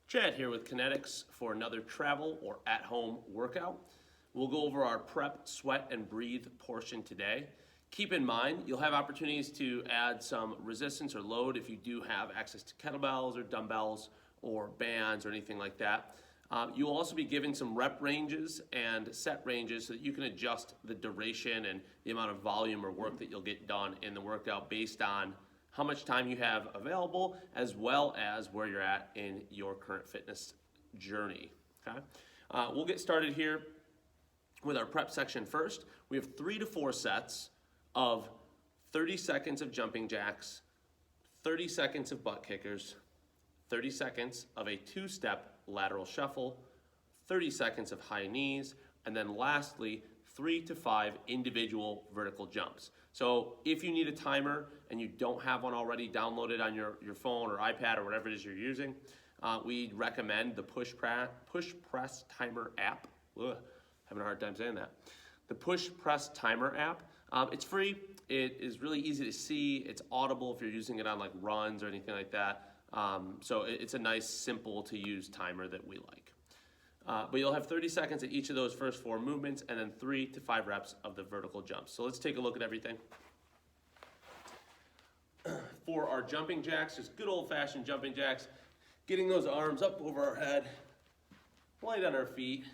Chad here with Kinetics for another travel or at-home workout. We'll go over our prep, sweat, and breathe portion today. Keep in mind, you'll have opportunities to add some resistance or load if you do have access to kettlebells or dumbbells or bands or anything like that. You'll also be given some rep ranges and set ranges so that you can adjust the duration and the amount of volume or work that you'll get done in the workout based on how much time you have available, as well as where you're at in your current fitness journey. Okay, we'll get started here with our prep section first. We have 3 to 4 sets of 30 seconds of jumping jacks, 30 seconds of butt kickers, 30 seconds of a 2-step lateral shuffle, 30 seconds of high knees, and then lastly, 3 to 5 individual vertical jumps. So if you need a timer and you don't have one already downloaded on your phone or iPad or whatever it is you're using, we recommend the Push Press Timer app. Ugh, having a hard time saying that. The Push Press Timer app. It's free. It is really easy to see. It's audible if you're using it on like runs or anything like that. So it's a nice, simple to use timer that we like. But you'll have 30 seconds at each of those first 4 movements and then 3 to 5 reps of the vertical jumps. So let's take a look at everything. For our jumping jacks, just good old-fashioned jumping jacks, getting those arms up over our head, light on our feet,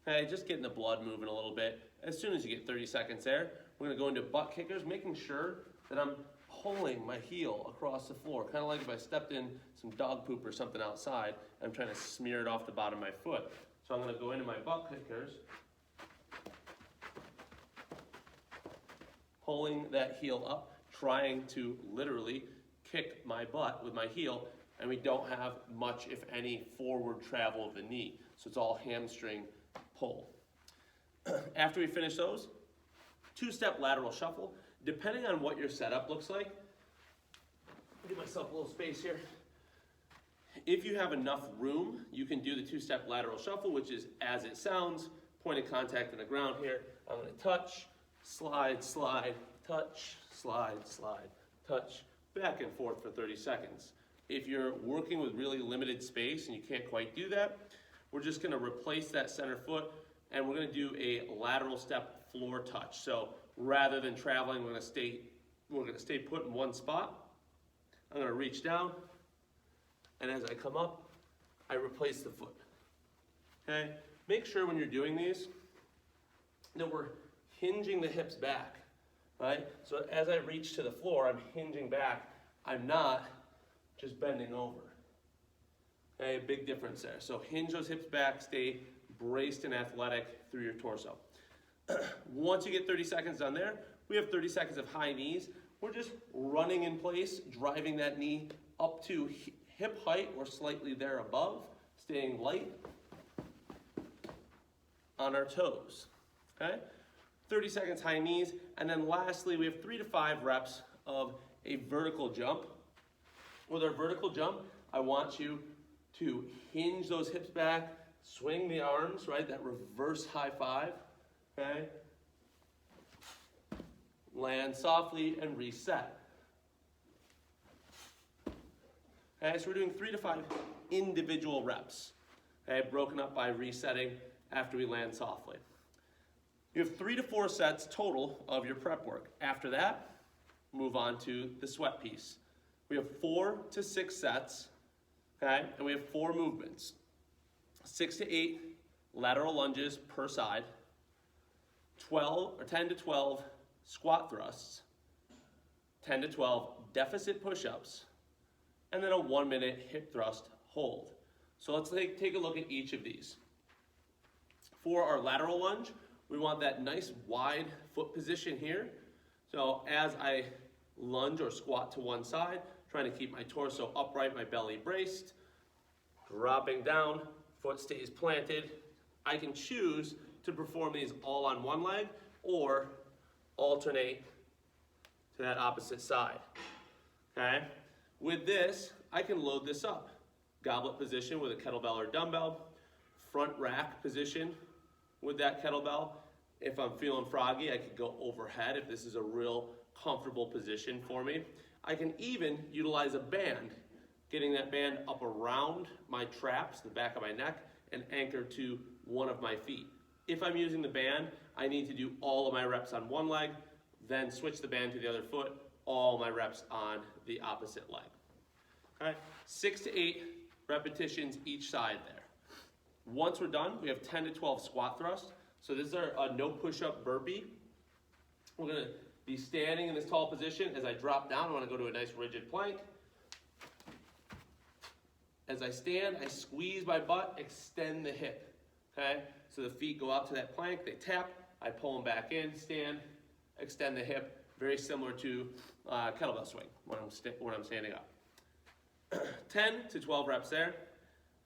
okay, just getting the blood moving a little bit. As soon as you get 30 seconds there, we're gonna go into butt kickers, making sure that I'm pulling my heel across the floor, kind of like if I stepped in some dog poop or something outside, and I'm trying to smear it off the bottom of my foot. So I'm gonna go into my butt kickers, pulling that heel up, trying to literally kick my butt with my heel, and we don't have much, if any, forward travel of the knee. So it's all hamstring pull. After we finish those, 2-step lateral shuffle. Depending on what your setup looks like, I'll give myself a little space here. If you have enough room, you can do the 2-step lateral shuffle, which is as it sounds, point of contact on the ground here. I'm gonna touch, slide, slide, touch, slide, slide, touch, back and forth for 30 seconds. If you're working with really limited space and you can't quite do that, we're just gonna replace that center foot and we're gonna do a lateral step floor touch. So rather than traveling, we're gonna stay put in one spot. I'm gonna reach down, and as I come up, I replace the foot. Okay? Make sure when you're doing these that we're hinging the hips back, right? So as I reach to the floor, I'm hinging back. I'm not just bending over. Okay, big difference there. So hinge those hips back, stay braced and athletic through your torso. Once you get 30 seconds done there, we have 30 seconds of high knees. We're just running in place, driving that knee up to hip height or slightly there above, staying light on our toes, okay? 30 seconds high knees, and then lastly, we have 3 to 5 reps of a vertical jump. With our vertical jump, I want you to hinge those hips back, swing the arms, right? That reverse high five, okay? Land softly and reset. Okay, so we're doing 3 to 5 individual reps, okay, broken up by resetting after we land softly. You have 3 to 4 sets total of your prep work. After that, move on to the sweat piece. We have 4 to 6 sets, okay, and we have 4 movements. 6 to 8 lateral lunges per side, 10 to 12 squat thrusts, 10 to 12 deficit push-ups, and then a 1-minute hip thrust hold. So let's take a look at each of these. For our lateral lunge, we want that nice wide foot position here. So as I lunge or squat to one side, trying to keep my torso upright, my belly braced, dropping down, foot stays planted. I can choose to perform these all on one leg or alternate to that opposite side, okay? With this, I can load this up. Goblet position with a kettlebell or dumbbell, front rack position with that kettlebell. If I'm feeling froggy, I could go overhead if this is a real comfortable position for me. I can even utilize a band getting that band up around my traps, the back of my neck, and anchored to one of my feet. If I'm using the band, I need to do all of my reps on one leg, then switch the band to the other foot, all my reps on the opposite leg. Okay, 6 to 8 repetitions each side there. Once we're done, we have 10 to 12 squat thrusts. So this is our no push-up burpee. We're gonna be standing in this tall position. As I drop down, I wanna go to a nice rigid plank. As I stand, I squeeze my butt, extend the hip, okay? So the feet go out to that plank, they tap, I pull them back in, stand, extend the hip, very similar to kettlebell swing when I'm standing up. 10 to 12 reps there.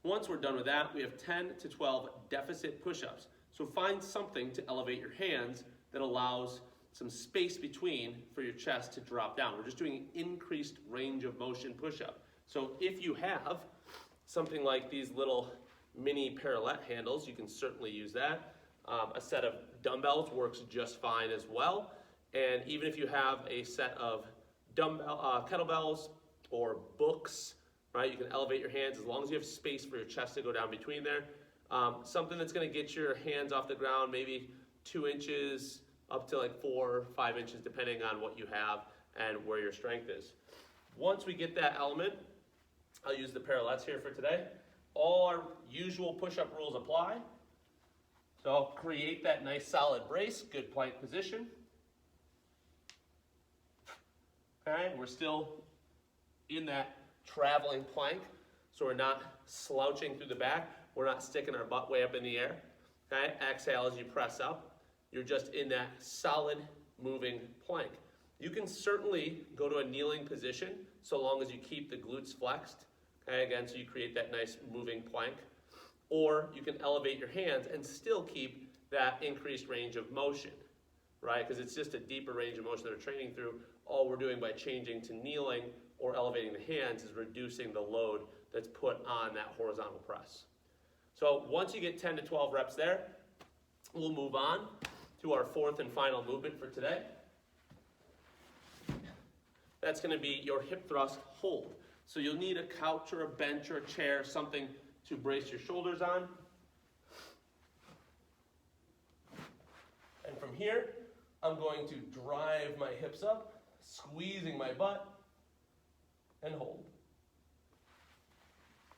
Once we're done with that, we have 10 to 12 deficit push-ups. So find something to elevate your hands that allows some space between for your chest to drop down. We're just doing an increased range of motion push-up. So if you have something like these little mini parallel handles, you can certainly use that. A set of dumbbells works just fine as well. And even if you have a set of kettlebells or books, right, you can elevate your hands as long as you have space for your chest to go down between there. Something that's gonna get your hands off the ground, maybe 2 inches up to like 4 or 5 inches, depending on what you have and where your strength is. Once we get that element, I'll use the parallettes here for today. All our usual push-up rules apply. So I'll create that nice solid brace, good plank position. Okay, we're still in that traveling plank, so we're not slouching through the back. We're not sticking our butt way up in the air. Okay, exhale as you press up. You're just in that solid moving plank. You can certainly go to a kneeling position so long as you keep the glutes flexed. Okay, again, so you create that nice moving plank. Or you can elevate your hands and still keep that increased range of motion, right? Because it's just a deeper range of motion that we're training through. All we're doing by changing to kneeling or elevating the hands is reducing the load that's put on that horizontal press. So once you get 10 to 12 reps there, we'll move on to our fourth and final movement for today. That's going to be your hip thrust hold. So you'll need a couch or a bench or a chair, something to brace your shoulders on. And from here, I'm going to drive my hips up, squeezing my butt, and hold.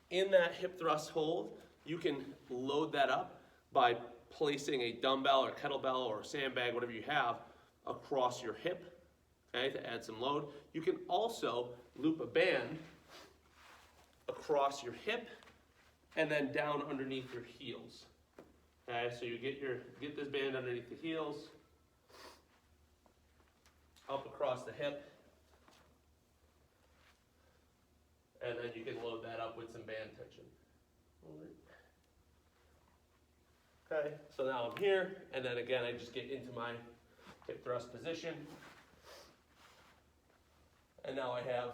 In that hip thrust hold, you can load that up by placing a dumbbell or kettlebell or sandbag, whatever you have, across your hip, okay, to add some load. You can also loop a band across your hip and then down underneath your heels. Okay, so you get this band underneath the heels, up across the hip, and then you can load that up with some band tension. Okay, so now I'm here, and then again I just get into my hip thrust position, and now I have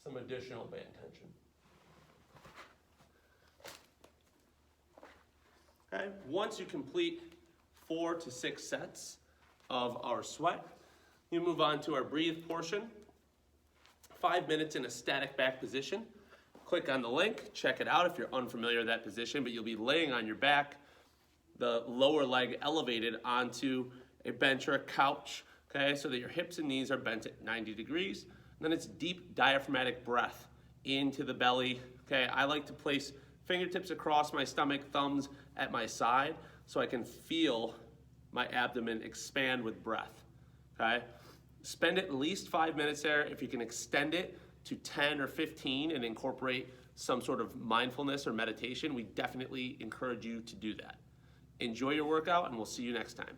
some additional band tension. Okay, once you complete 4 to 6 sets of our sweat, you move on to our breathe portion. 5 minutes in a static back position. Click on the link, check it out if you're unfamiliar with that position, but you'll be laying on your back, the lower leg elevated onto a bench or a couch, okay, so that your hips and knees are bent at 90 degrees. And then it's deep diaphragmatic breath into the belly, okay. I like to place fingertips across my stomach, thumbs at my side, so I can feel my abdomen expand with breath, okay? Spend at least 5 minutes there. If you can extend it to 10 or 15 and incorporate some sort of mindfulness or meditation, we definitely encourage you to do that. Enjoy your workout, and we'll see you next time.